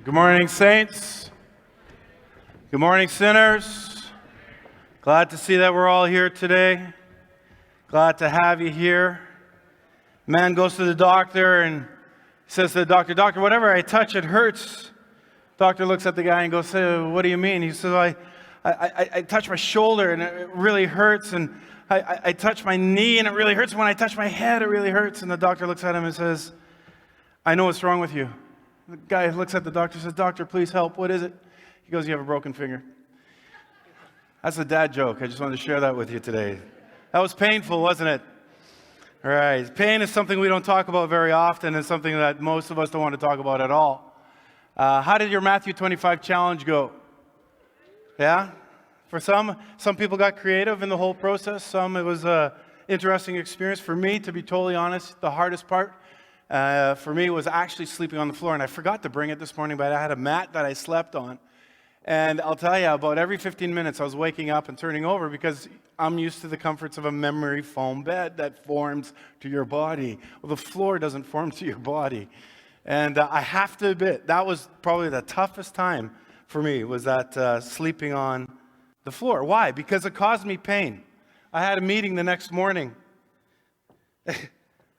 Good morning, saints. Good morning, sinners. Glad to see that we're all here today. Glad to have you here. Man goes to the doctor and says to the doctor, "Doctor, whatever I touch, it hurts." Doctor looks at the guy and goes, "What do you mean?" He says, I touch my shoulder and it really hurts, and I touch my knee and it really hurts. When I touch my head, it really hurts. And the doctor looks at him and says, "I know what's wrong with you." The guy looks at the doctor and says, "Doctor, please help. What is it?" He goes, "You have a broken finger." That's a dad joke. I just wanted to share that with you today. That was painful, wasn't it? All right. Pain is something we don't talk about very often, and something that most of us don't want to talk about at all. How did your Matthew 25 challenge go? Yeah? For some people got creative in the whole process. Some, it was an interesting experience. For me, to be totally honest, the hardest part for me was actually sleeping on the floor. And I forgot to bring it this morning, but I had a mat that I slept on. And I'll tell you, about every 15 minutes, I was waking up and turning over because I'm used to the comforts of a memory foam bed that forms to your body. Well, the floor doesn't form to your body. And I have to admit, that was probably the toughest time for me, was that sleeping on the floor. Why? Because it caused me pain. I had a meeting the next morning.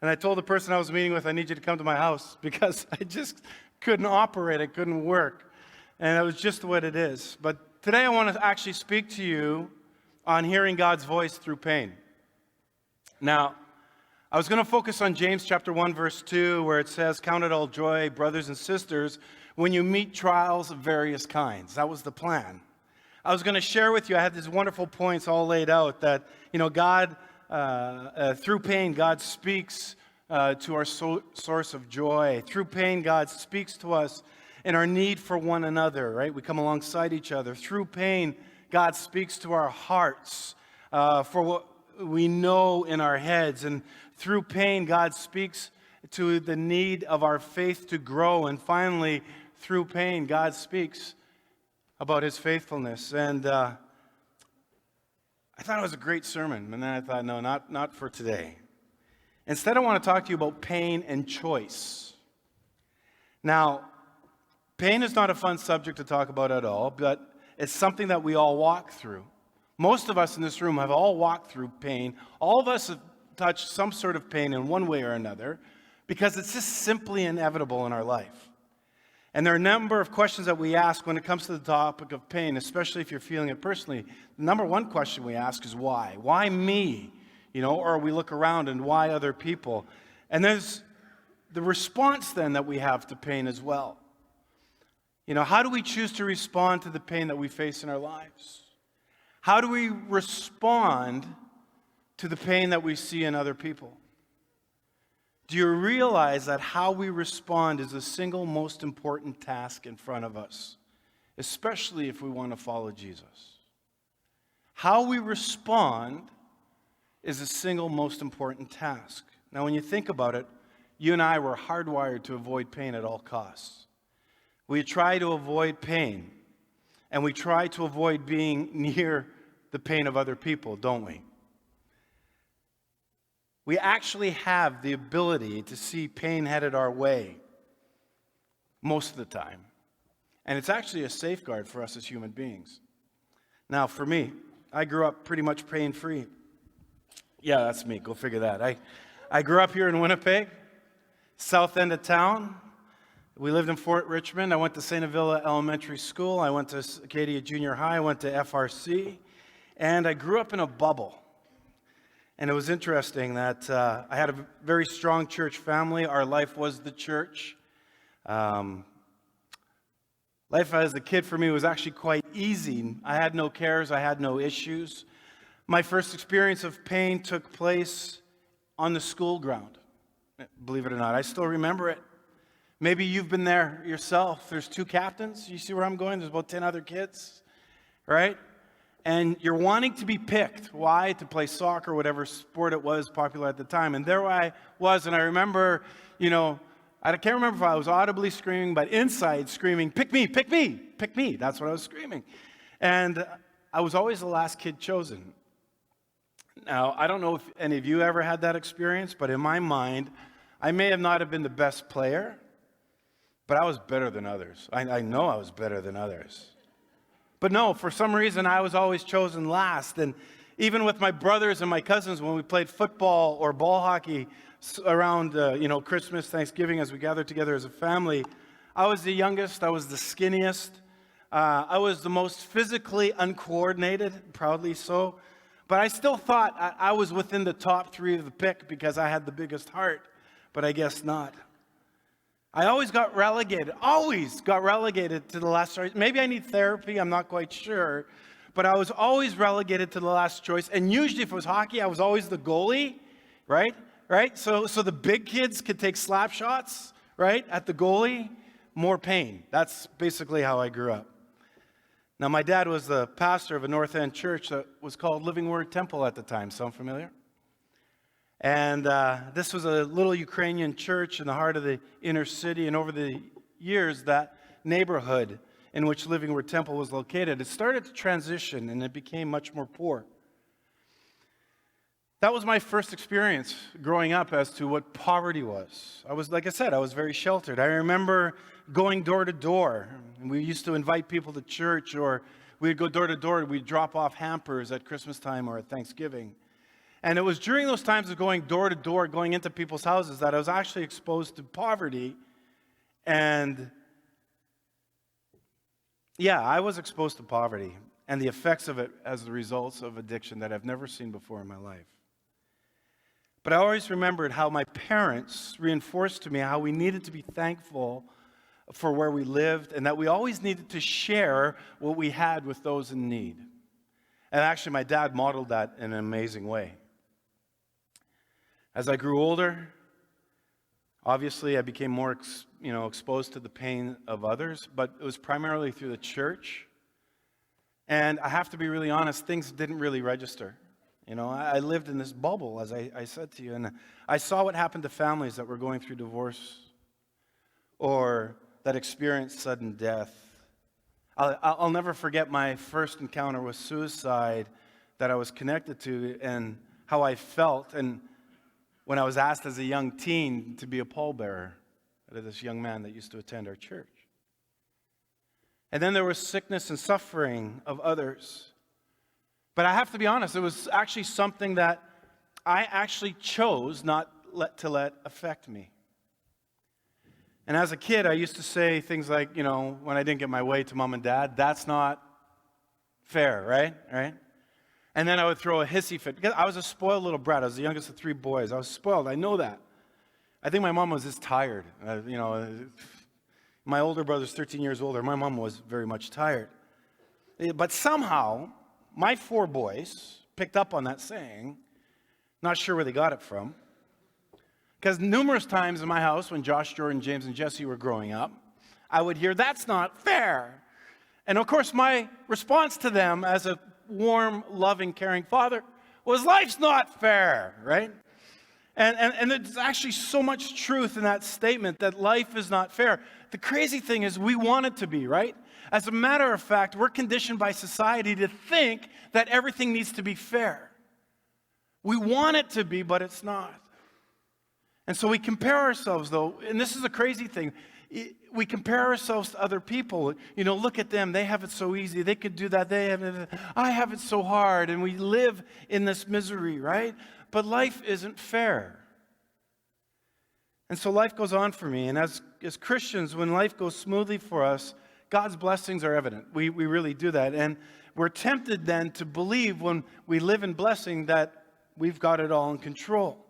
And I told the person I was meeting with, "I need you to come to my house," because I just couldn't operate. I couldn't work. And it was just what it is. But today I want to actually speak to you on hearing God's voice through pain. Now, I was going to focus on James chapter 1, verse 2, where it says, "Count it all joy, brothers and sisters, when you meet trials of various kinds." That was the plan. I was going to share with you, I had these wonderful points all laid out that, God, through pain, God speaks to our source of joy. Through pain, God speaks to us in our need for one another, right? We come alongside each other. Through pain, God speaks to our hearts for what we know in our heads. And through pain, God speaks to the need of our faith to grow. And finally, through pain, God speaks about his faithfulness. And I thought it was a great sermon. And then I thought, no, not for today. Instead, I want to talk to you about pain and choice. Now, pain is not a fun subject to talk about at all, but it's something that we all walk through. Most of us in this room have all walked through pain. All of us have touched some sort of pain in one way or another because it's just simply inevitable in our life. And there are a number of questions that we ask when it comes to the topic of pain, especially if you're feeling it personally. The number one question we ask is why? Why me? Or we look around and why other people? And there's the response then that we have to pain as well. How do we choose to respond to the pain that we face in our lives? How do we respond to the pain that we see in other people? Do you realize that how we respond is the single most important task in front of us, especially if we want to follow Jesus? How we respond is the single most important task. Now, when you think about it, you and I were hardwired to avoid pain at all costs. We try to avoid pain, and we try to avoid being near the pain of other people, don't we? We actually have the ability to see pain headed our way most of the time. And it's actually a safeguard for us as human beings. Now, for me, I grew up pretty much pain-free. Yeah, that's me. Go figure that. I grew up here in Winnipeg, south end of town. We lived in Fort Richmond. I went to St. Avila Elementary School. I went to Acadia Junior High. I went to FRC. And I grew up in a bubble. And it was interesting that I had a very strong church family. Our life was the church. Life as a kid for me was actually quite easy. I had no cares. I had no issues. My first experience of pain took place on the school ground. Believe it or not, I still remember it. Maybe you've been there yourself. There's 2 captains. You see where I'm going? There's about 10 other kids, right? And you're wanting to be picked. Why? To play soccer, whatever sport it was popular at the time. And there I was, and I remember, I can't remember if I was audibly screaming, but inside screaming, "Pick me, pick me, pick me." That's what I was screaming. And I was always the last kid chosen. Now, I don't know if any of you ever had that experience, but in my mind, I may have not have been the best player, but I was better than others. I know I was better than others. But no, for some reason, I was always chosen last. And even with my brothers and my cousins, when we played football or ball hockey around, Christmas, Thanksgiving, as we gathered together as a family, I was the youngest. I was the skinniest. I was the most physically uncoordinated, proudly so. But I still thought I was within the top 3 of the pick because I had the biggest heart. But I guess not. I always got relegated to the last choice. Maybe I need therapy, I'm not quite sure. But I was always relegated to the last choice. And usually if it was hockey, I was always the goalie, right? So the big kids could take slap shots, right, at the goalie. More pain. That's basically how I grew up. Now, my dad was the pastor of a North End church that was called Living Word Temple at the time. Sound familiar? And this was a little Ukrainian church in the heart of the inner city. And over the years, that neighborhood in which Living Word Temple was located, it started to transition and it became much more poor. That was my first experience growing up as to what poverty was. Like I said, I was very sheltered. I remember going door to door. We used to invite people to church, or we'd go door to door. We'd drop off hampers at Christmas time or at Thanksgiving. And it was during those times of going door to door, going into people's houses, that I was actually exposed to poverty. And yeah, I was exposed to poverty and the effects of it as the results of addiction that I've never seen before in my life. But I always remembered how my parents reinforced to me how we needed to be thankful for where we lived, and that we always needed to share what we had with those in need. And actually, my dad modeled that in an amazing way. As I grew older, obviously I became more exposed to the pain of others, but it was primarily through the church. And I have to be really honest, things didn't really register. I lived in this bubble, as I said to you, and I saw what happened to families that were going through divorce or that experienced sudden death. I'll never forget my first encounter with suicide that I was connected to, and how I felt, and when I was asked as a young teen to be a pallbearer to this young man that used to attend our church. And then there was sickness and suffering of others. But I have to be honest, it was actually something that I actually chose not to let affect me. And as a kid, I used to say things like, when I didn't get my way to mom and dad, that's not fair, right? And then I would throw a hissy fit. Because I was a spoiled little brat. I was the youngest of 3 boys. I was spoiled. I know that. I think my mom was just tired. My older brother's 13 years older. My mom was very much tired. But somehow, my 4 boys picked up on that saying. Not sure where they got it from. Because numerous times in my house, when Josh, Jordan, James, and Jesse were growing up, I would hear, "That's not fair." And of course, my response to them as a warm, loving, caring father was, "Life's not fair," right? And there's actually so much truth in that statement that life is not fair. The crazy thing is we want it to be, right? As a matter of fact, we're conditioned by society to think that everything needs to be fair. We want it to be, but it's not. And so we compare ourselves, though, and this is a crazy thing. We compare ourselves to other people. Look at them. They have it so easy. They could do that. I have it so hard. And we live in this misery, right? But life isn't fair. And so life goes on for me. And as Christians, when life goes smoothly for us, God's blessings are evident. We really do that. And we're tempted then to believe when we live in blessing that we've got it all in control.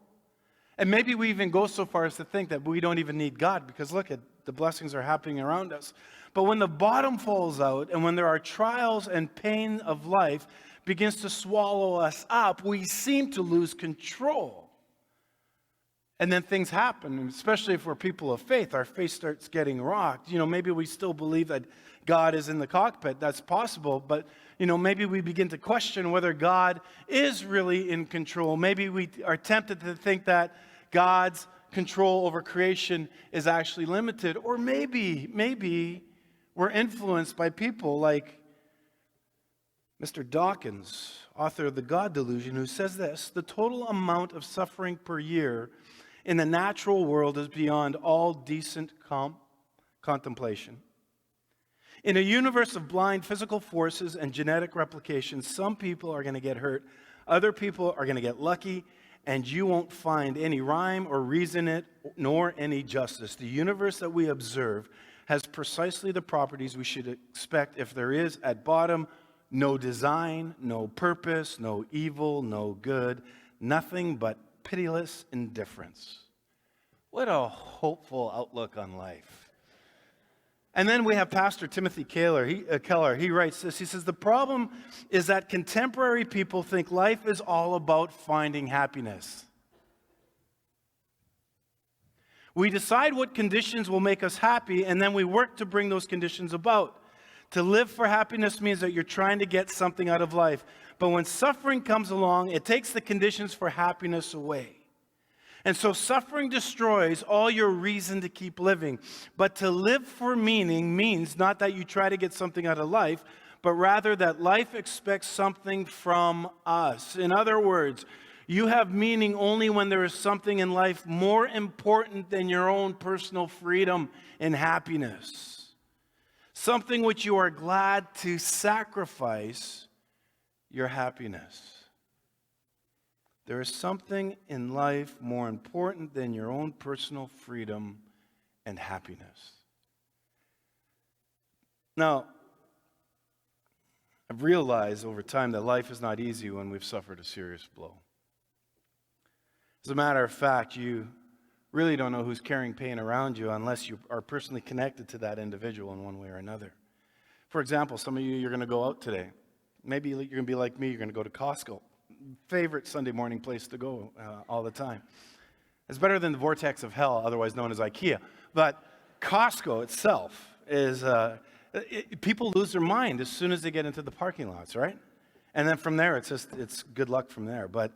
And maybe we even go so far as to think that we don't even need God, because look at the blessings are happening around us. But when the bottom falls out and when there are trials and pain of life begins to swallow us up, we seem to lose control. And then things happen, especially if we're people of faith. Our faith starts getting rocked. Maybe we still believe that God is in the cockpit. That's possible. But, maybe we begin to question whether God is really in control. Maybe we are tempted to think that God's control over creation is actually limited. Or maybe we're influenced by people like Mr. Dawkins, author of The God Delusion, who says this: "The total amount of suffering per year in the natural world is beyond all decent contemplation. In a universe of blind physical forces and genetic replication, some people are going to get hurt, other people are going to get lucky, and you won't find any rhyme or reason in it, nor any justice. The universe that we observe has precisely the properties we should expect if there is, at bottom, no design, no purpose, no evil, no good, nothing but pitiless indifference. What a hopeful outlook on life. And then we have Pastor Timothy Keller. He writes this. He says, the problem is that contemporary people think life is all about finding happiness. We decide what conditions will make us happy, and then we work to bring those conditions about. To live for happiness means that you're trying to get something out of life. But when suffering comes along, it takes the conditions for happiness away. And so suffering destroys all your reason to keep living. But to live for meaning means not that you try to get something out of life, but rather that life expects something from us. In other words, you have meaning only when there is something in life more important than your own personal freedom and happiness. Something which you are glad to sacrifice your happiness. There is something in life more important than your own personal freedom and happiness. Now, I've realized over time that life is not easy when we've suffered a serious blow. As a matter of fact, you really don't know who's carrying pain around you unless you are personally connected to that individual in one way or another. For example, some of you, you're going to go out today. Maybe you're going to be like me, you're going to go to Costco. Favorite Sunday morning place to go all the time. It's better than the vortex of hell, otherwise known as IKEA. But Costco itself is, people lose their mind as soon as they get into the parking lots, right? And then from there, it's good luck from there. But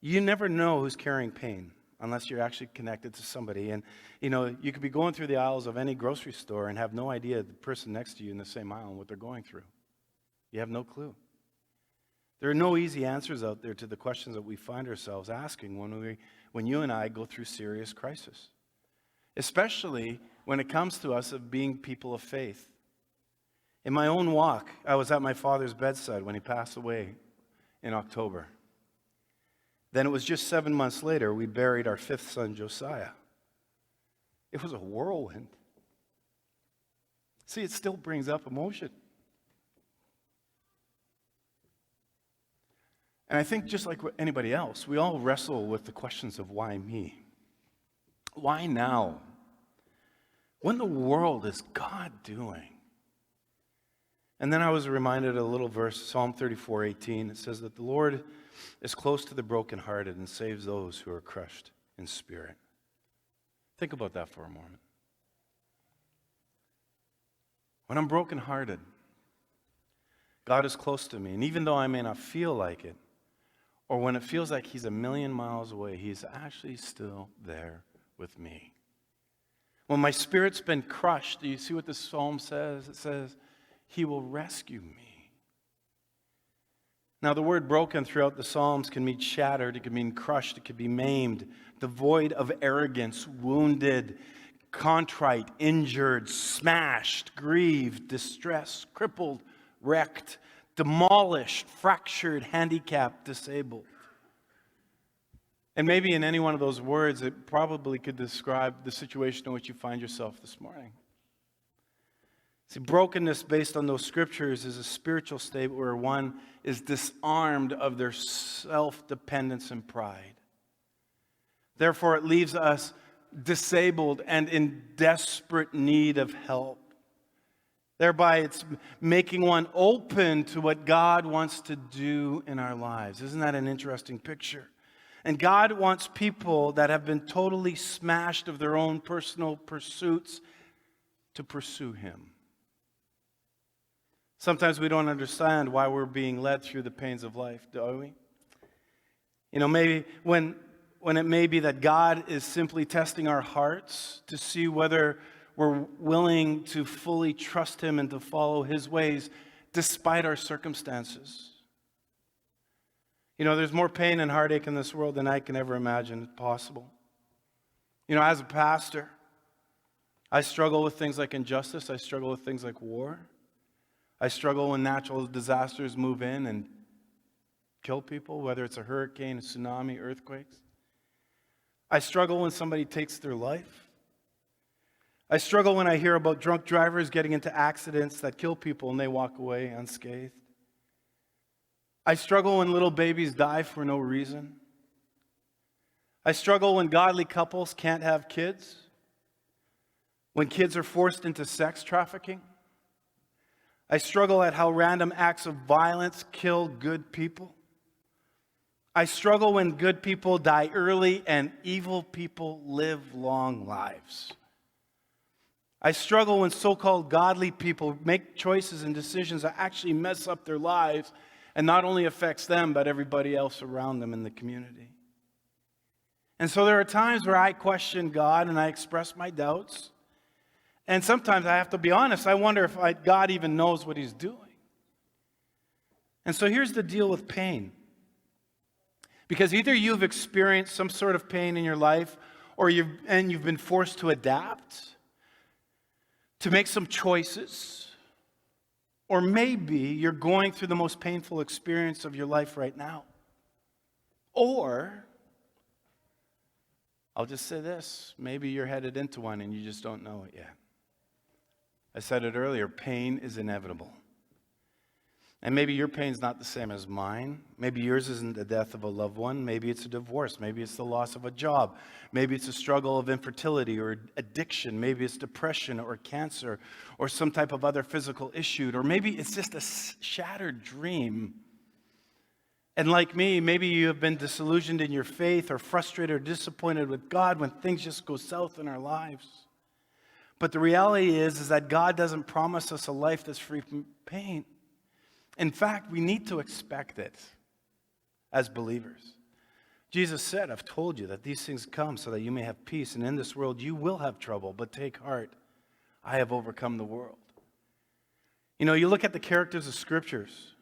you never know who's carrying pain unless you're actually connected to somebody. And, you could be going through the aisles of any grocery store and have no idea the person next to you in the same aisle and what they're going through. You have no clue. There are no easy answers out there to the questions that we find ourselves asking when you and I go through serious crisis, especially when it comes to us of being people of faith. In my own walk, I was at my father's bedside when he passed away in October. Then it was just 7 months later, we buried our fifth son, Josiah. It was a whirlwind. See, it still brings up emotion. And I think just like anybody else, we all wrestle with the questions of why me? Why now? What in the world is God doing? And then I was reminded of a little verse, Psalm 34:18. It says that the Lord is close to the brokenhearted and saves those who are crushed in spirit. Think about that for a moment. When I'm brokenhearted, God is close to me. And even though I may not feel like it, or when it feels like He's a million miles away, He's actually still there with me. When my spirit's been crushed, do you see what the psalm says? It says, He will rescue me. Now, the word broken throughout the Psalms can mean shattered, it can mean crushed, it can be maimed, devoid of arrogance, wounded, contrite, injured, smashed, grieved, distressed, crippled, wrecked, demolished, fractured, handicapped, disabled. And maybe in any one of those words, it probably could describe the situation in which you find yourself this morning. See, brokenness based on those scriptures is a spiritual state where one is disarmed of their self-dependence and pride. Therefore, it leaves us disabled and in desperate need of help. Thereby, it's making one open to what God wants to do in our lives. Isn't that an interesting picture? And God wants people that have been totally smashed of their own personal pursuits to pursue Him. Sometimes we don't understand why we're being led through the pains of life, do we? Maybe when it may be that God is simply testing our hearts to see whether we're willing to fully trust Him and to follow His ways despite our circumstances. There's more pain and heartache in this world than I can ever imagine possible. As a pastor, I struggle with things like injustice. I struggle with things like war. I struggle when natural disasters move in and kill people, whether it's a hurricane, a tsunami, earthquakes. I struggle when somebody takes their life. I struggle when I hear about drunk drivers getting into accidents that kill people and they walk away unscathed. I struggle when little babies die for no reason. I struggle when godly couples can't have kids, when kids are forced into sex trafficking. I struggle at how random acts of violence kill good people. I struggle when good people die early and evil people live long lives. I struggle when so-called godly people make choices and decisions that actually mess up their lives and not only affects them, but everybody else around them in the community. And so there are times where I question God and I express my doubts. And sometimes I have to be honest, I wonder if God even knows what he's doing. And so here's the deal with pain. Because either you've experienced some sort of pain in your life, or you've been forced to adapt, to make some choices, or maybe you're going through the most painful experience of your life right now. Or, I'll just say this, maybe you're headed into one and you just don't know it yet. I said it earlier, pain is inevitable. And maybe your pain's not the same as mine. Maybe yours isn't the death of a loved one. Maybe it's a divorce. Maybe it's the loss of a job. Maybe it's a struggle of infertility or addiction. Maybe it's depression or cancer or some type of other physical issue. Or maybe it's just a shattered dream. And like me, maybe you have been disillusioned in your faith or frustrated or disappointed with God when things just go south in our lives. But the reality is that God doesn't promise us a life that's free from pain. In fact, we need to expect it as believers. Jesus said, I've told you that these things come so that you may have peace. And in this world you will have trouble, but take heart. I have overcome the world. You know, you look at the characters of scriptures.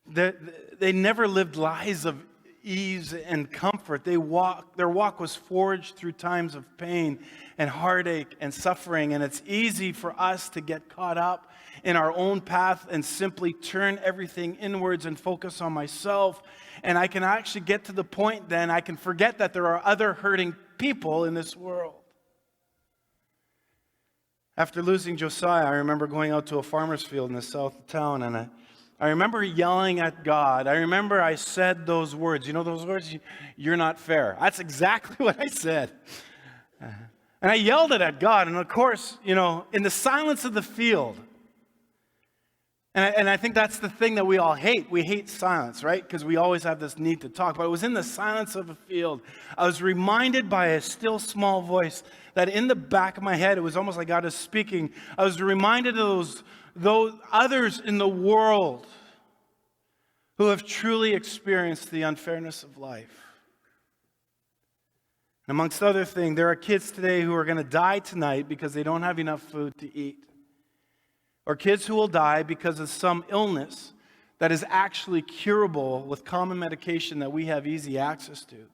They never lived lives of ease and comfort. Their walk was forged through times of pain and heartache and suffering. And it's easy for us to get caught up in our own path and simply turn everything inwards and focus on myself. And I can actually get to the point then I can forget that there are other hurting people in this world. After losing Josiah, I remember going out to a farmer's field in the south of town, and I remember yelling at God. I remember I said those words. You know those words? You're not fair. That's exactly what I said. And I yelled it at God. And of course, you know, in the silence of the field, and I think that's the thing that we all hate. We hate silence, right? Because we always have this need to talk. But it was in the silence of a field, I was reminded by a still small voice that in the back of my head, it was almost like God is speaking. I was reminded of those others in the world who have truly experienced the unfairness of life. And amongst other things, there are kids today who are going to die tonight because they don't have enough food to eat. Or kids who will die because of some illness that is actually curable with common medication that we have easy access to,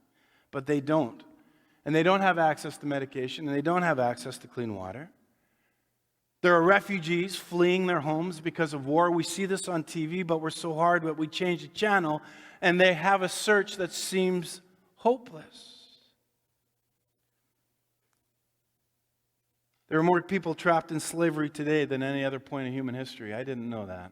but they don't. And they don't have access to medication, and they don't have access to clean water. There are refugees fleeing their homes because of war. We see this on TV, but we're so hard that we change the channel, and they have a search that seems hopeless. There are more people trapped in slavery today than any other point in human history. I didn't know that.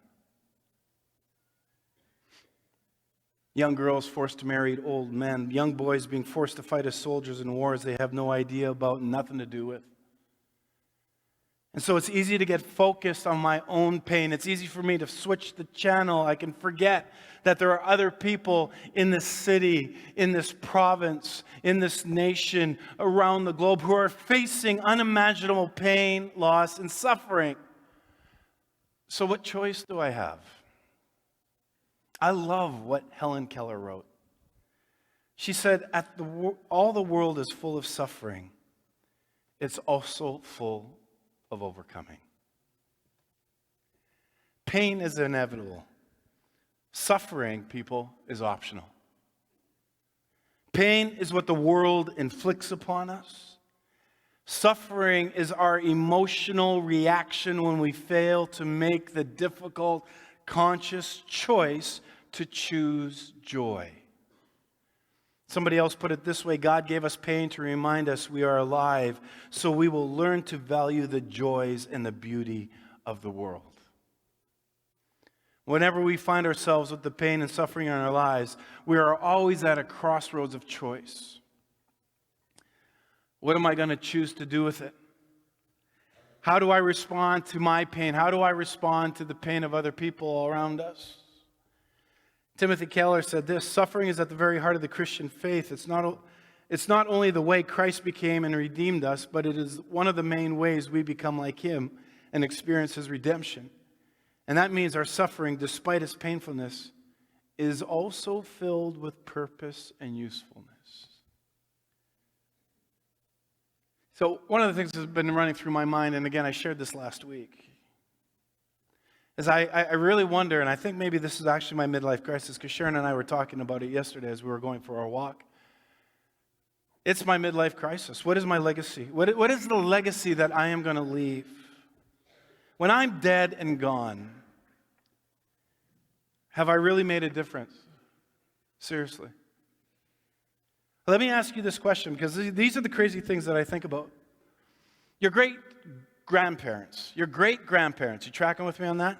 Young girls forced to marry old men. Young boys being forced to fight as soldiers in wars they have no idea about and nothing to do with. And so it's easy to get focused on my own pain. It's easy for me to switch the channel. I can forget that there are other people in this city, in this province, in this nation, around the globe who are facing unimaginable pain, loss, and suffering. So what choice do I have? I love what Helen Keller wrote. She said, all the world is full of suffering. It's also full of overcoming. Pain is inevitable. Suffering, people, is optional. Pain is what the world inflicts upon us. Suffering is our emotional reaction when we fail to make the difficult, conscious choice to choose joy. Somebody else put it this way: God gave us pain to remind us we are alive, so we will learn to value the joys and the beauty of the world. Whenever we find ourselves with the pain and suffering in our lives, we are always at a crossroads of choice. What am I going to choose to do with it? How do I respond to my pain? How do I respond to the pain of other people around us? Timothy Keller said this: suffering is at the very heart of the Christian faith. It's not only the way Christ became and redeemed us, but it is one of the main ways we become like him and experience his redemption. And that means our suffering, despite its painfulness, is also filled with purpose and usefulness. So one of the things that's been running through my mind, and again, I shared this last week, is I really wonder, and I think maybe this is actually my midlife crisis, because Sharon and I were talking about it yesterday as we were going for our walk. It's my midlife crisis. What is my legacy? What is the legacy that I am going to leave? When I'm dead and gone, have I really made a difference? Seriously. Let me ask you this question, because these are the crazy things that I think about. Your great-grandparents, you tracking with me on that?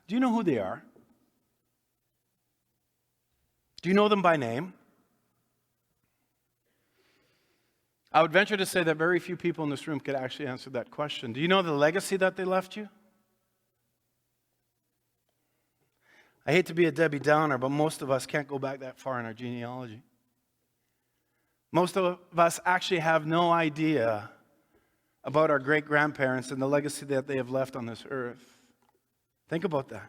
Do you know who they are? Do you know them by name? I would venture to say that very few people in this room could actually answer that question. Do you know the legacy that they left you? I hate to be a Debbie Downer, but most of us can't go back that far in our genealogy. Most of us actually have no idea about our great-grandparents and the legacy that they have left on this earth. Think about that.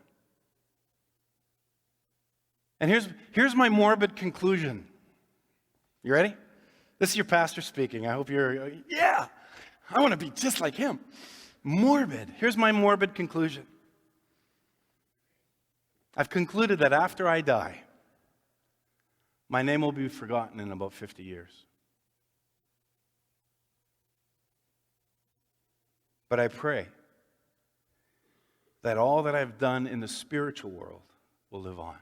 And here's my morbid conclusion. You ready? This is your pastor speaking. I hope you're, yeah, I want to be just like him. Morbid. Here's my morbid conclusion. I've concluded that after I die, my name will be forgotten in about 50 years. But I pray that all that I've done in the spiritual world will live on.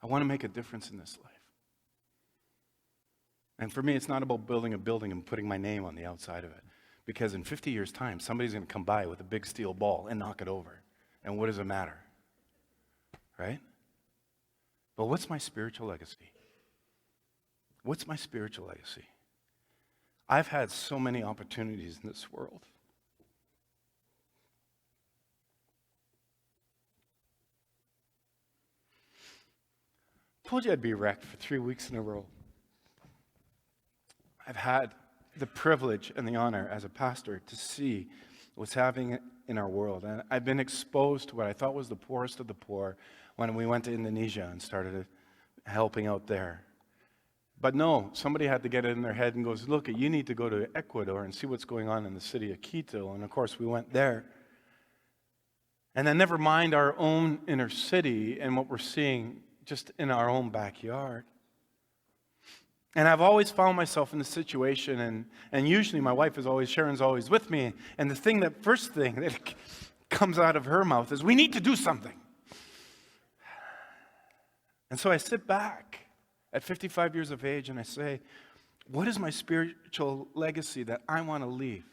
I want to make a difference in this life. And for me, it's not about building a building and putting my name on the outside of it. Because in 50 years' time, somebody's going to come by with a big steel ball and knock it over. And what does it matter? Right? But what's my spiritual legacy? What's my spiritual legacy? I've had so many opportunities in this world. I told you I'd be wrecked for 3 weeks in a row. I've had the privilege and the honor as a pastor to see what's happening in our world. And I've been exposed to what I thought was the poorest of the poor when we went to Indonesia and started helping out there. But no, somebody had to get it in their head and goes, look, you need to go to Ecuador and see what's going on in the city of Quito. And of course, we went there. And then never mind our own inner city and what we're seeing just in our own backyard. And I've always found myself in this situation, and usually my wife is always, Sharon's always with me, and first thing that comes out of her mouth is, we need to do something. And so I sit back at 55 years of age and I say, what is my spiritual legacy that I want to leave?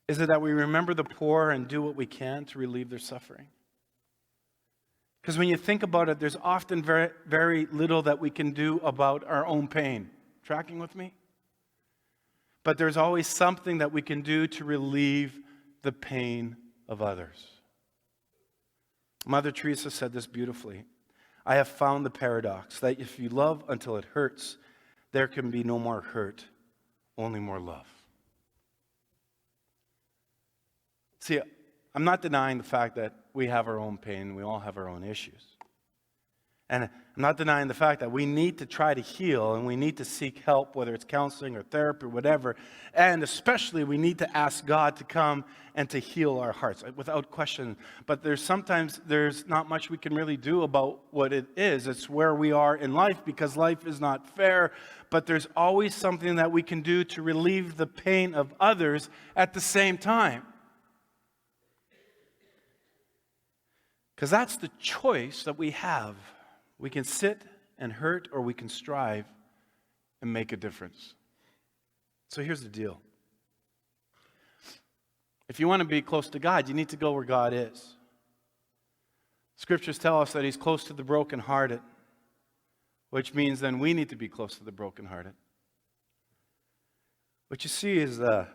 Is it that we remember the poor and do what we can to relieve their suffering? Because when you think about it, there's often very, very little that we can do about our own pain. Tracking with me? But there's always something that we can do to relieve the pain of others. Mother Teresa said this beautifully. I have found the paradox that if you love until it hurts, there can be no more hurt, only more love. See, I'm not denying the fact that we have our own pain, we all have our own issues. And I'm not denying the fact that we need to try to heal and we need to seek help, whether it's counseling or therapy or whatever. And especially we need to ask God to come and to heal our hearts, without question. But sometimes there's not much we can really do about what it is. It's where we are in life, because life is not fair. But there's always something that we can do to relieve the pain of others at the same time. Because that's the choice that we have. We can sit and hurt, or we can strive and make a difference. So here's the deal. If you want to be close to God, you need to go where God is. Scriptures tell us that He's close to the brokenhearted, which means then we need to be close to the brokenhearted. What you see is a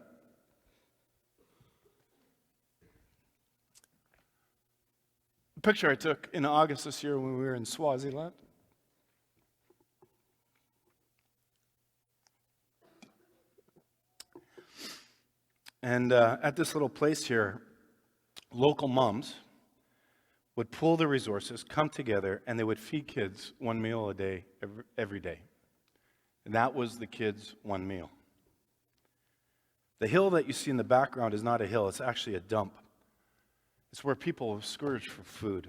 picture I took in August this year when we were in Swaziland. And at this little place here, local moms would pool their resources, come together, and they would feed kids one meal a day, every day. And that was the kids' one meal. The hill that you see in the background is not a hill, it's actually a dump. It's where people scourge for food.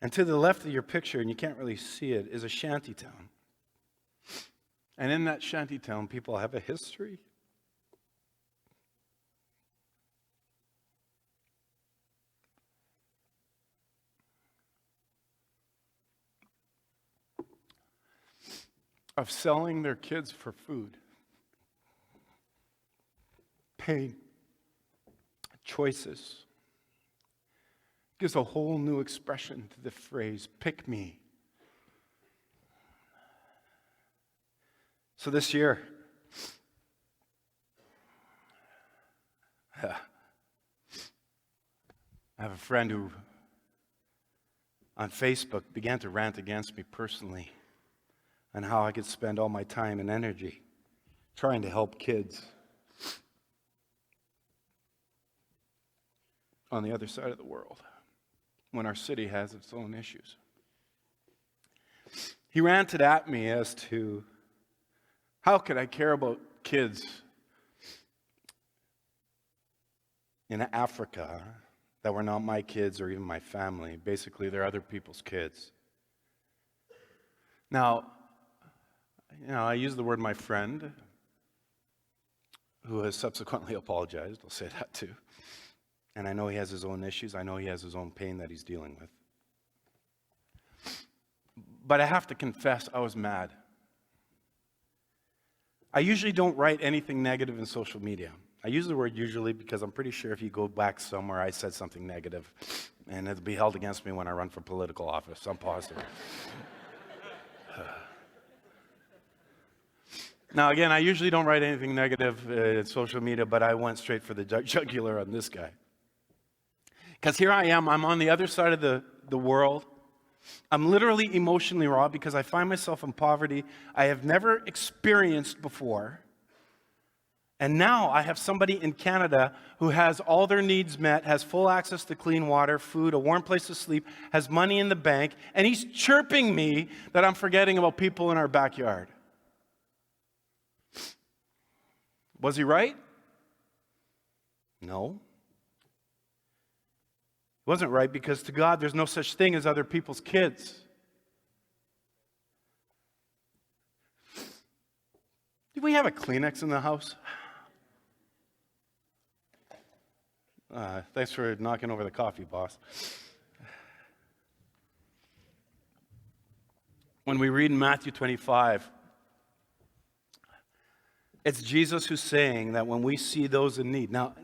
And to the left of your picture, and you can't really see it, is a shanty town. And in that shanty town, people have a history. Of selling their kids for food. Pain. Choices. Gives a whole new expression to the phrase, pick me. So this year, I have a friend who on Facebook began to rant against me personally on how I could spend all my time and energy trying to help kids on the other side of the world when our city has its own issues. He ranted at me as to how could I care about kids in Africa that were not my kids or even my family. Basically, they're other people's kids. Now, I use the word my friend, who has subsequently apologized. I'll say that too. And I know he has his own issues. I know he has his own pain that he's dealing with. But I have to confess, I was mad. I usually don't write anything negative in social media. I use the word usually because I'm pretty sure if you go back somewhere, I said something negative. And it'll be held against me when I run for political office. I'm positive. Now, again, I usually don't write anything negative in social media, but I went straight for the jugular on this guy. Because here I am, I'm on the other side of the world. I'm literally emotionally raw because I find myself in poverty I have never experienced before. And now I have somebody in Canada who has all their needs met, has full access to clean water, food, a warm place to sleep, has money in the bank, and he's chirping me that I'm forgetting about people in our backyard. Was he right? No. He wasn't right because to God there's no such thing as other people's kids. Do we have a Kleenex in the house? Thanks for knocking over the coffee, boss. When we read in Matthew 25, it's Jesus who's saying that when we see those in need. Now,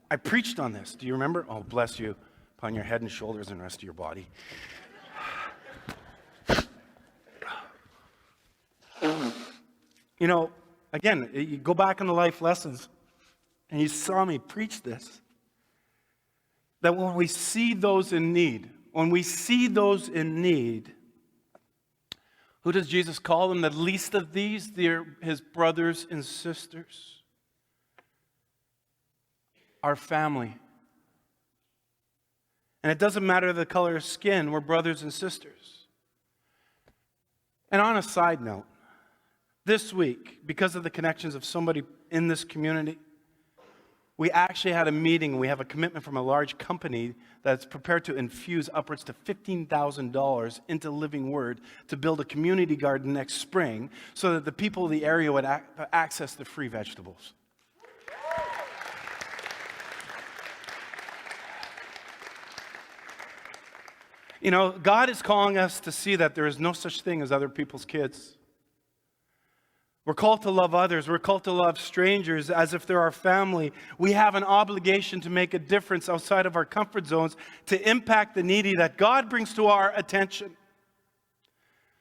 I preached on this. Do you remember? Oh, bless you upon your head and shoulders and rest of your body. Again, you go back in the life lessons, and you saw me preach this. That when we see those in need, who does Jesus call them? The least of these, they're his brothers and sisters. Our family. And it doesn't matter the color of skin, we're brothers and sisters. And on a side note, this week, because of the connections of somebody in this community, we actually had a meeting. We have a commitment from a large company that's prepared to infuse upwards to $15,000 into Living Word to build a community garden next spring so that the people of the area would access the free vegetables. You know, God is calling us to see that there is no such thing as other people's kids. We're called to love others. We're called to love strangers as if they're our family. We have an obligation to make a difference outside of our comfort zones to impact the needy that God brings to our attention.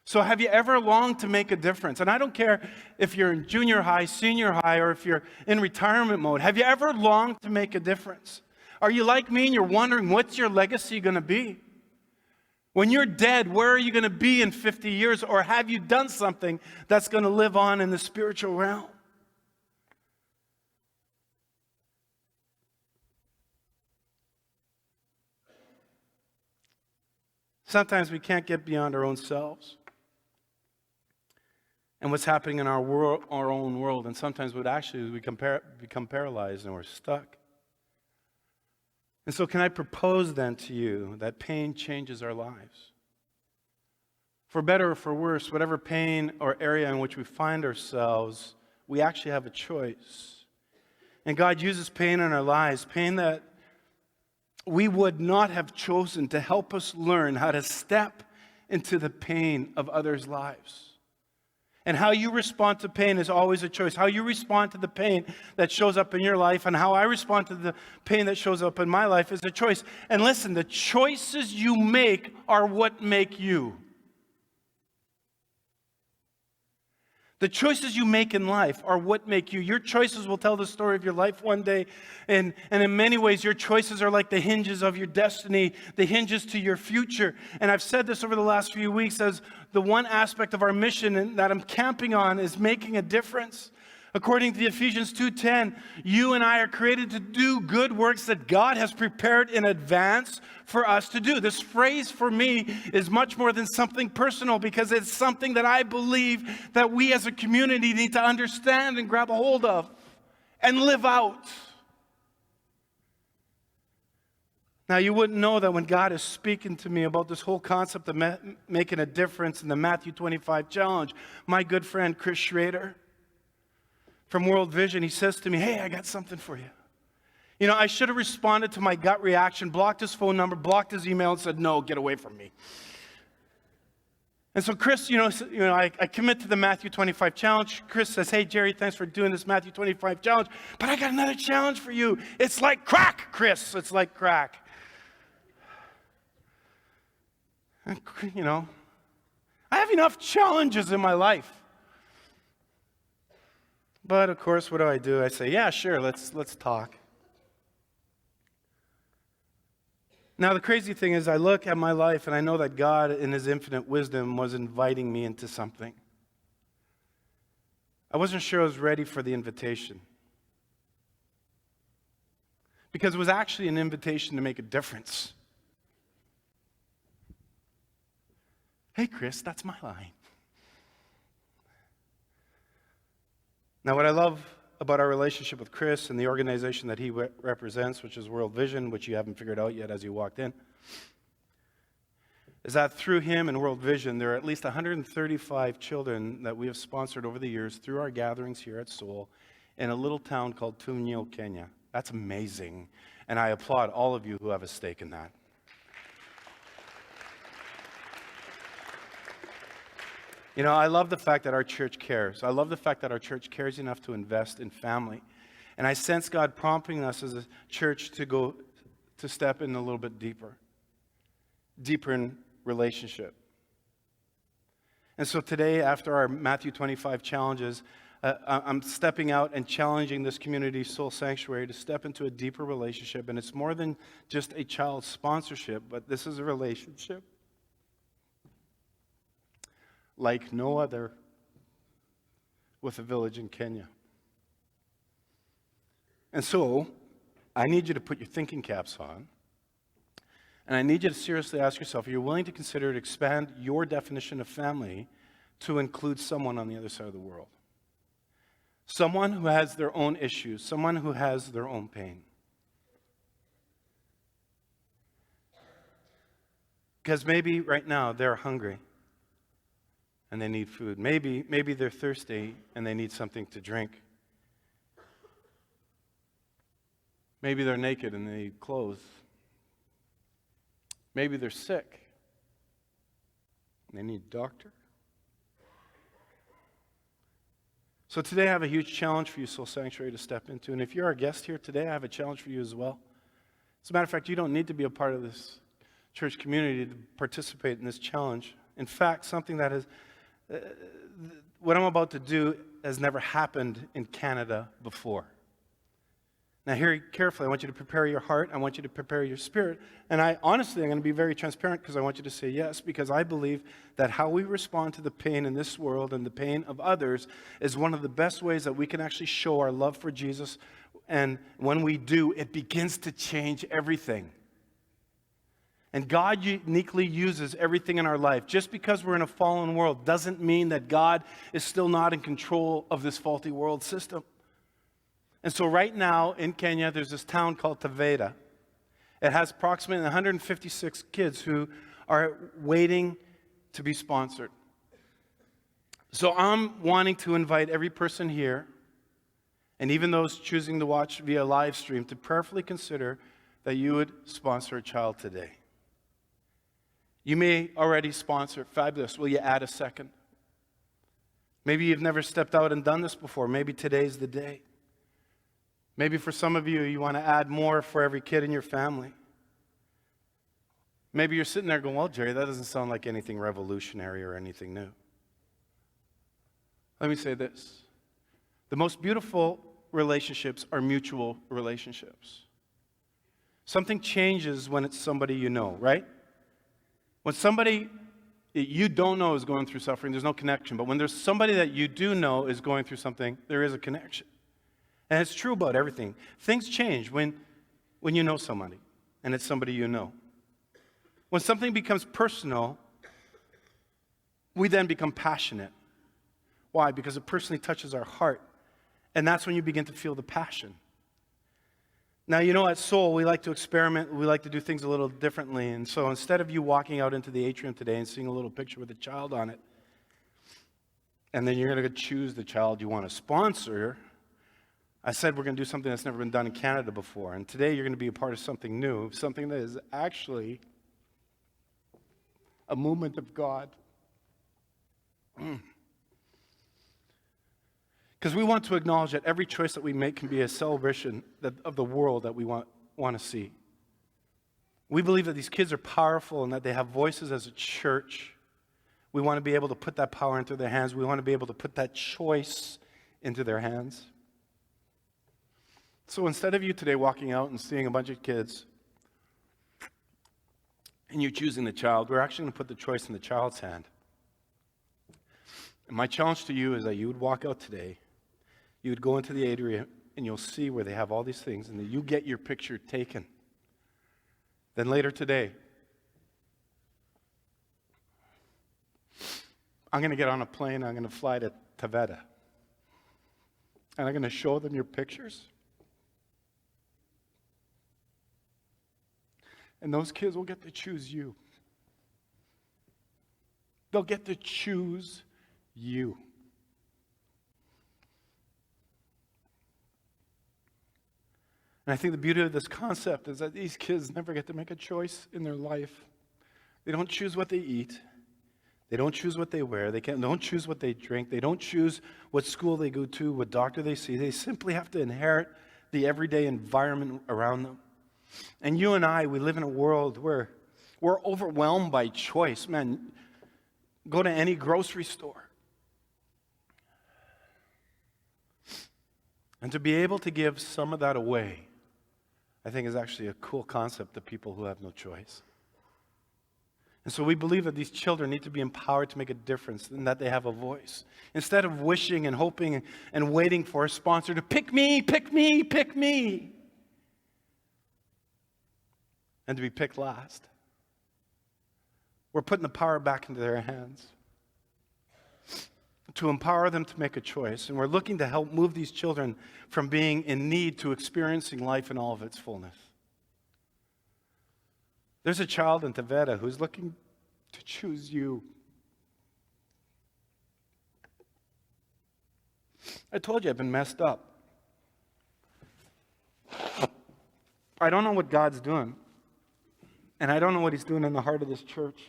So have you ever longed to make a difference? And I don't care if you're in junior high, senior high, or if you're in retirement mode. Have you ever longed to make a difference? Are you like me and you're wondering, what's your legacy going to be? When you're dead, where are you going to be in 50 years? Or have you done something that's going to live on in the spiritual realm? Sometimes we can't get beyond our own selves and what's happening in our world, our own world. And sometimes we become paralyzed and we're stuck. And so can I propose then to you that pain changes our lives? For better or for worse, whatever pain or area in which we find ourselves, we actually have a choice. And God uses pain in our lives, pain that we would not have chosen, to help us learn how to step into the pain of others' lives. And how you respond to pain is always a choice. How you respond to the pain that shows up in your life and how I respond to the pain that shows up in my life is a choice. And listen, the choices you make are what make you. The choices you make in life are what make you. Your choices will tell the story of your life one day. And in many ways, your choices are like the hinges of your destiny, the hinges to your future. And I've said this over the last few weeks as the one aspect of our mission that I'm camping on is making a difference. According to Ephesians 2:10, you and I are created to do good works that God has prepared in advance for us to do. This phrase for me is much more than something personal because it's something that I believe that we as a community need to understand and grab a hold of and live out. Now, you wouldn't know that when God is speaking to me about this whole concept of making a difference in the Matthew 25 challenge. My good friend Chris Schrader from World Vision, he says to me, hey, I got something for you. You know, I should have responded to my gut reaction, blocked his phone number, blocked his email, and said, no, get away from me. And so Chris, I commit to the Matthew 25 challenge. Chris says, hey, Jerry, thanks for doing this Matthew 25 challenge, but I got another challenge for you. It's like crack, Chris. It's like crack. And, I have enough challenges in my life. But of course, what do? I say, yeah, sure, let's talk. Now, the crazy thing is I look at my life and I know that God, in his infinite wisdom, was inviting me into something. I wasn't sure I was ready for the invitation. Because it was actually an invitation to make a difference. Hey, Chris, that's my line. Now, what I love about our relationship with Chris and the organization that he represents, which is World Vision, which you haven't figured out yet as you walked in, is that through him and World Vision, there are at least 135 children that we have sponsored over the years through our gatherings here at Soul in a little town called Tumnio, Kenya. That's amazing, and I applaud all of you who have a stake in that. You know, I love the fact that our church cares. I love the fact that our church cares enough to invest in family. And I sense God prompting us as a church to step in a little bit deeper in relationship. And so today, after our Matthew 25 challenges, I'm stepping out and challenging this community Soul Sanctuary to step into a deeper relationship. And it's more than just a child sponsorship, but this is a relationship like no other with a village in Kenya. And so, I need you to put your thinking caps on, And I need you to seriously ask yourself, are you willing to consider to expand your definition of family to include someone on the other side of the world? Someone who has their own issues, someone who has their own pain. Because maybe right now they're hungry and they need food. Maybe they're thirsty and they need something to drink. Maybe they're naked and they need clothes. Maybe they're sick and they need a doctor. So today I have a huge challenge for you, Soul Sanctuary, to step into. And if you're our guest here today, I have a challenge for you as well. As a matter of fact, you don't need to be a part of this church community to participate in this challenge. In fact, something that is, what I'm about to do has never happened in Canada before. Now hear carefully. I want you to prepare your heart. I want you to prepare your spirit. And I'm going to be very transparent because I want you to say yes, because I believe that how we respond to the pain in this world and the pain of others is one of the best ways that we can actually show our love for Jesus. And when we do, it begins to change everything. And God uniquely uses everything in our life. Just because we're in a fallen world doesn't mean that God is still not in control of this faulty world system. And so right now in Kenya, there's this town called Taveta. It has approximately 156 kids who are waiting to be sponsored. So I'm wanting to invite every person here, and even those choosing to watch via live stream, to prayerfully consider that you would sponsor a child today. You may already sponsor. Fabulous. Will you add a second? Maybe you've never stepped out and done this before. Maybe today's the day. Maybe for some of you, you want to add more for every kid in your family. Maybe you're sitting there going, well, Jerry, that doesn't sound like anything revolutionary or anything new. Let me say this. The most beautiful relationships are mutual relationships. Something changes when it's somebody you know, right? When somebody that you don't know is going through suffering, there's no connection. But when there's somebody that you do know is going through something, there is a connection. And it's true about everything. Things change when you know somebody, and it's somebody you know. When something becomes personal, we then become passionate. Why? Because it personally touches our heart. And that's when you begin to feel the passion. Now, at Soul, we like to experiment. We like to do things a little differently. And so instead of you walking out into the atrium today and seeing a little picture with a child on it, and then you're going to choose the child you want to sponsor, I said we're going to do something that's never been done in Canada before. And today you're going to be a part of something new, something that is actually a movement of God. Because we want to acknowledge that every choice that we make can be a celebration of the world that we want to see. We believe that these kids are powerful and that they have voices as a church. We want to be able to put that power into their hands. We want to be able to put that choice into their hands. So instead of you today walking out and seeing a bunch of kids and you choosing the child, we're actually going to put the choice in the child's hand. And my challenge to you is that you would walk out today, you would go into the atrium, and you'll see where they have all these things, and then you get your picture taken. Then later today, I'm going to get on a plane, I'm going to fly to Taveta, and I'm going to show them your pictures. And those kids will get to choose you. They'll get to choose you. And I think the beauty of this concept is that these kids never get to make a choice in their life. They don't choose what they eat. They don't choose what they wear. They don't choose what they drink. They don't choose what school they go to, what doctor they see. They simply have to inherit the everyday environment around them. And you and I, we live in a world where we're overwhelmed by choice. Man, go to any grocery store. And to be able to give some of that away, I think is actually a cool concept to people who have no choice. And so we believe that these children need to be empowered to make a difference and that they have a voice. Instead of wishing and hoping and waiting for a sponsor to pick me, pick me, pick me, and to be picked last. we're putting the power back into their hands to empower them to make a choice. And we're looking to help move these children from being in need to experiencing life in all of its fullness. There's a child in Taveta who's looking to choose you. I told you I've been messed up. I don't know what God's doing. And I don't know what he's doing in the heart of this church.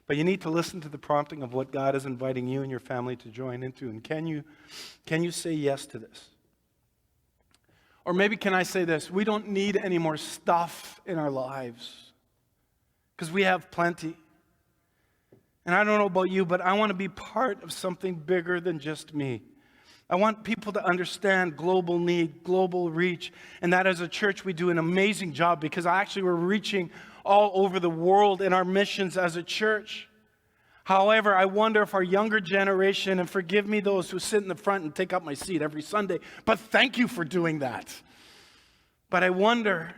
But you need to listen to the prompting of what God is inviting you and your family to join into. And can you say yes to this? Or maybe can I say this? We don't need any more stuff in our lives because we have plenty. And I don't know about you, but I want to be part of something bigger than just me. I want people to understand global need, global reach, and that as a church we do an amazing job because actually we're reaching all over the world in our missions as a church. However, I wonder if our younger generation, and forgive me those who sit in the front and take up my seat every Sunday, but thank you for doing that. But I wonder,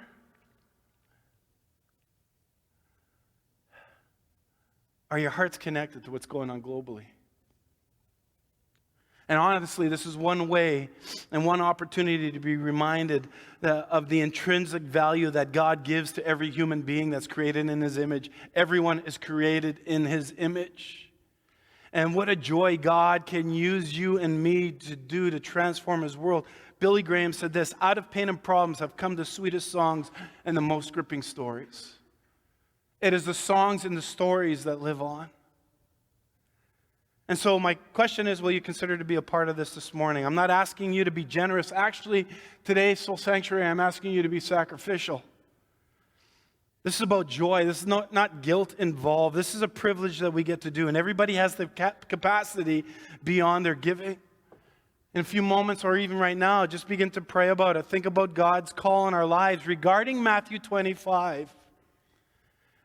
are your hearts connected to what's going on globally? And honestly, this is one way and one opportunity to be reminded of the intrinsic value that God gives to every human being that's created in his image. Everyone is created in his image. And what a joy God can use you and me to do to transform his world. Billy Graham said this, out of pain and problems have come the sweetest songs and the most gripping stories. It is the songs and the stories that live on. And so my question is, will you consider to be a part of this morning? I'm not asking you to be generous. Actually, today, Soul Sanctuary, I'm asking you to be sacrificial. This is about joy. This is not guilt involved. This is a privilege that we get to do. And everybody has the capacity beyond their giving. In a few moments, or even right now, just begin to pray about it. Think about God's call in our lives regarding Matthew 25.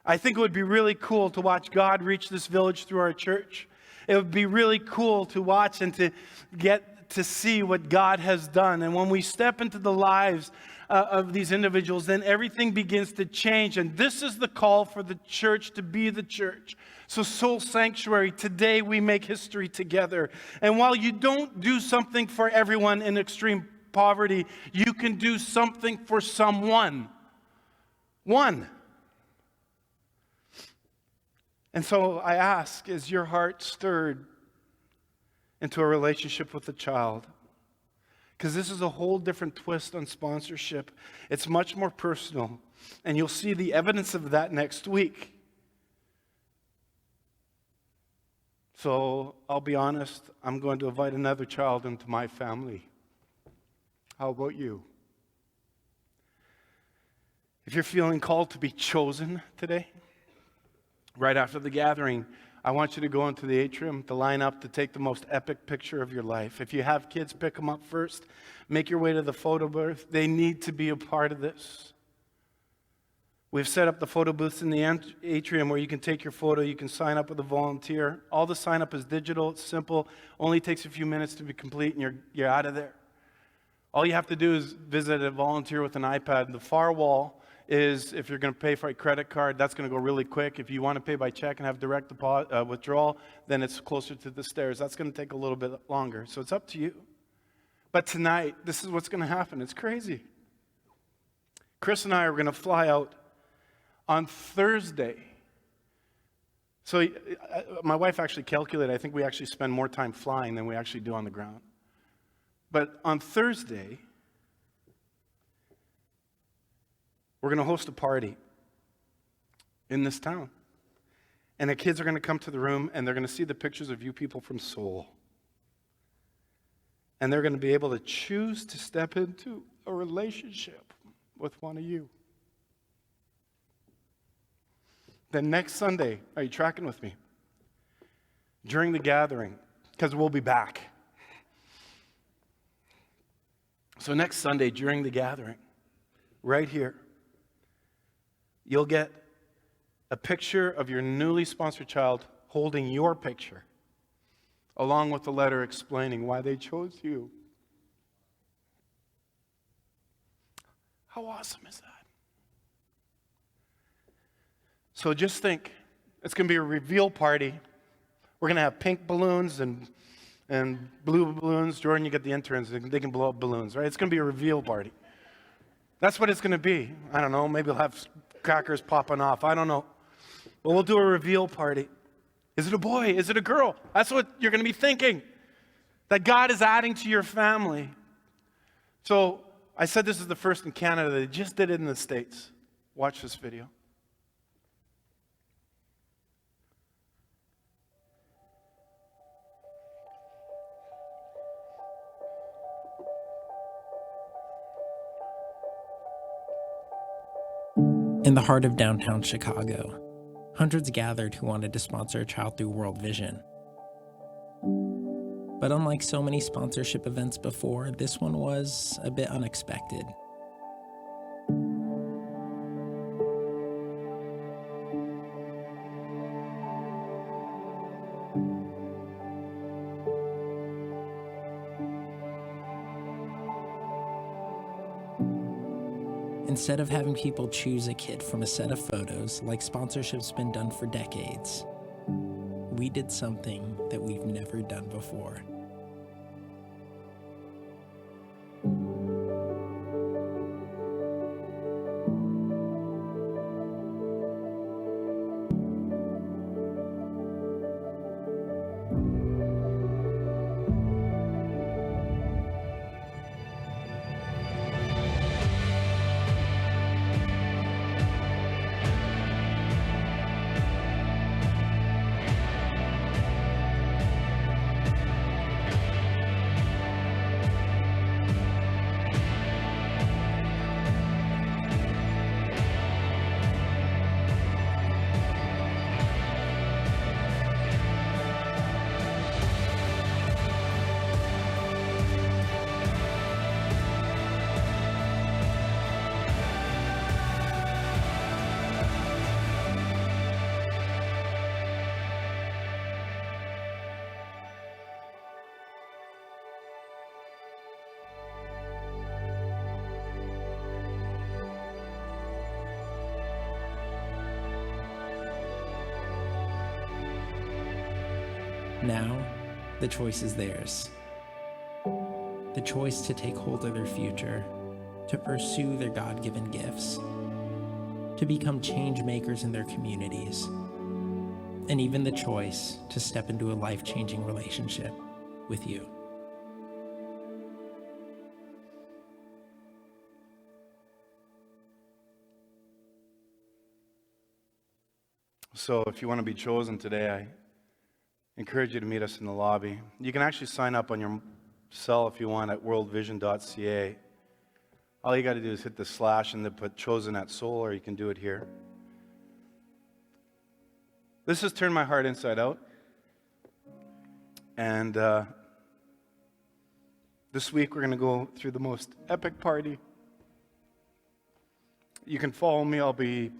I think it would be really cool to watch God reach this village through our church. It would be really cool to watch and to get to see what God has done. And when we step into the lives of these individuals, then everything begins to change. And this is the call for the church to be the church. So Soul Sanctuary, today we make history together. And while you don't do something for everyone in extreme poverty, you can do something for someone. One. And so I ask, is your heart stirred into a relationship with a child? Because this is a whole different twist on sponsorship. It's much more personal. And you'll see the evidence of that next week. So I'll be honest, I'm going to invite another child into my family. How about you? If you're feeling called to be chosen today, right after the gathering, I want you to go into the atrium to line up to take the most epic picture of your life. If you have kids, pick them up first. Make your way to the photo booth. They need to be a part of this. We've set up the photo booths in the atrium where you can take your photo. You can sign up with a volunteer. All the sign up is digital. It's simple. Only takes a few minutes to be complete, and you're out of there. All you have to do is visit a volunteer with an iPad. The far wall is, if you're going to pay for a credit card, that's going to go really quick. If you want to pay by check and have direct deposit, withdrawal, then it's closer to the stairs. That's going to take a little bit longer. So it's up to you. But tonight, this is what's going to happen. It's crazy. Chris and I are going to fly out on Thursday. So my wife actually calculated, I think we actually spend more time flying than we actually do on the ground. But on Thursday, we're going to host a party in this town. And the kids are going to come to the room and they're going to see the pictures of you people from Soul. And they're going to be able to choose to step into a relationship with one of you. Then next Sunday, are you tracking with me? During the gathering, because we'll be back. So next Sunday, during the gathering, right here, you'll get a picture of your newly sponsored child holding your picture, along with a letter explaining why they chose you. How awesome is that? So just think, it's going to be a reveal party. We're going to have pink balloons and blue balloons. Jordan, you get the interns. They can blow up balloons, right? It's going to be a reveal party. That's what it's going to be. I don't know. Maybe we'll have crackers popping off. I don't know. But we'll do a reveal party. Is it a boy? Is it a girl? That's what you're going to be thinking. That God is adding to your family. So I said this is the first in Canada. They just did it in the States. Watch this video. In the heart of downtown Chicago, hundreds gathered who wanted to sponsor a child through World Vision. But unlike so many sponsorship events before, this one was a bit unexpected. Instead of having people choose a kid from a set of photos, like sponsorship's been done for decades, we did something that we've never done before. Now, the choice is theirs. The choice to take hold of their future, to pursue their God-given gifts, to become change makers in their communities, and even the choice to step into a life-changing relationship with you. So if you want to be chosen today, I encourage you to meet us in the lobby. You can actually sign up on your cell if you want at worldvision.ca. All you got to do is hit the slash and then put chosen at soul, or you can do it here. This has turned my heart inside out. And this week we're going to go through the most epic party. You can follow me. I'll be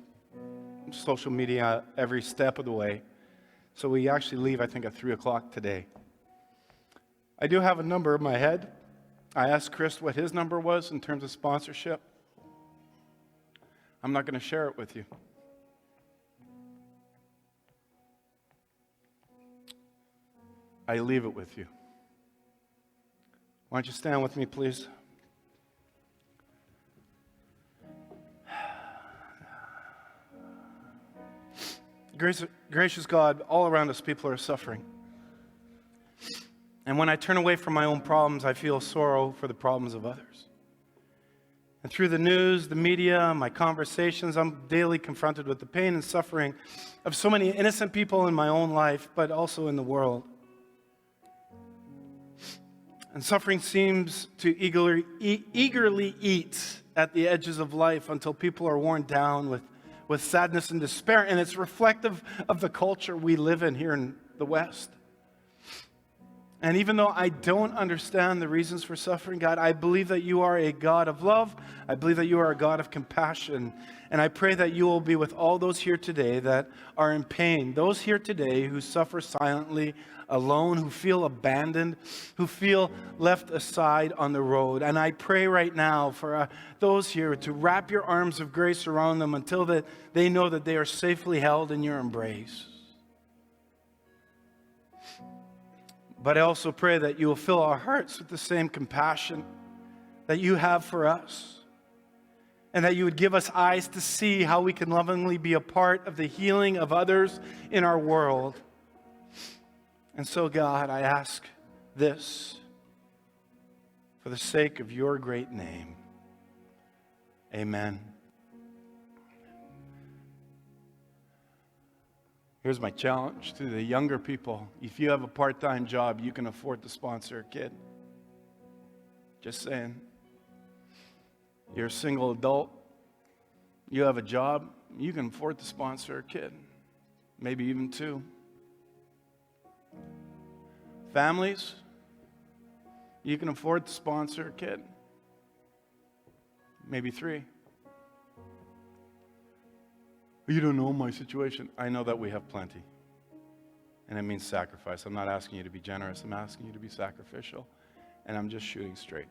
on social media every step of the way. So we actually leave, I think, at 3 o'clock today. I do have a number in my head. I asked Chris what his number was in terms of sponsorship. I'm not going to share it with you. I leave it with you. Why don't you stand with me, please? Gracious God, all around us people are suffering. And when I turn away from my own problems, I feel sorrow for the problems of others. And through the news, the media, my conversations, I'm daily confronted with the pain and suffering of so many innocent people in my own life, but also in the world. And suffering seems to eagerly eat at the edges of life until people are worn down with sadness and despair, and it's reflective of the culture we live in here in the West. And even though I don't understand the reasons for suffering, God, I believe that you are a God of love. I believe that you are a God of compassion. And I pray that you will be with all those here today that are in pain, those here today who suffer silently, alone, who feel abandoned, who feel left aside on the road. And I pray right now for those here to wrap your arms of grace around them until that they know that they are safely held in your embrace. But I also pray that you will fill our hearts with the same compassion that you have for us. And that you would give us eyes to see how we can lovingly be a part of the healing of others in our world. And so, God, I ask this for the sake of your great name. Amen. Here's my challenge to the younger people. If you have a part-time job, you can afford to sponsor a kid. Just saying. You're a single adult. You have a job. You can afford to sponsor a kid. Maybe even two. Families, you can afford to sponsor a kid. Maybe three. You don't know my situation. I know that we have plenty. And it means sacrifice. I'm not asking you to be generous. I'm asking you to be sacrificial. And I'm just shooting straight.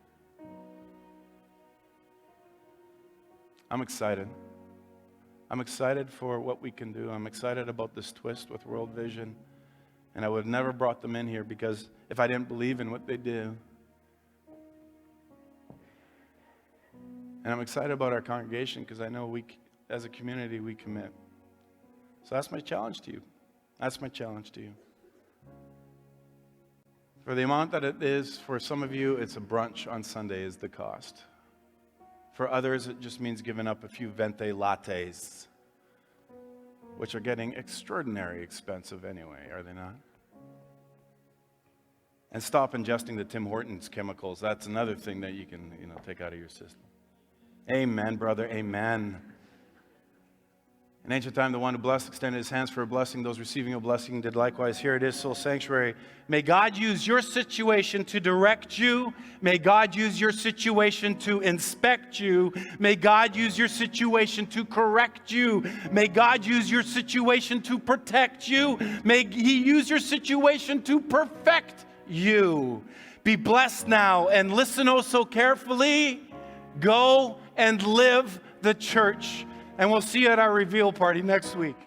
I'm excited. I'm excited for what we can do. I'm excited about this twist with World Vision. And I would have never brought them in here because if I didn't believe in what they do. And I'm excited about our congregation because I know we, as a community, we commit. So that's my challenge to you. That's my challenge to you. For the amount that it is, for some of you, it's a brunch on Sunday is the cost. For others, it just means giving up a few venti lattes, which are getting extraordinarily expensive anyway, are they not? And stop ingesting the Tim Hortons chemicals. That's another thing that you can, take out of your system. Amen, brother. Amen. In ancient time, the one who blessed extended his hands for a blessing. Those receiving a blessing did likewise. Here it is, Soul Sanctuary. May God use your situation to direct you. May God use your situation to inspect you. May God use your situation to correct you. May God use your situation to protect you. May He use your situation to perfect you. Be blessed now and listen oh so carefully. Go and live the church. And we'll see you at our reveal party next week.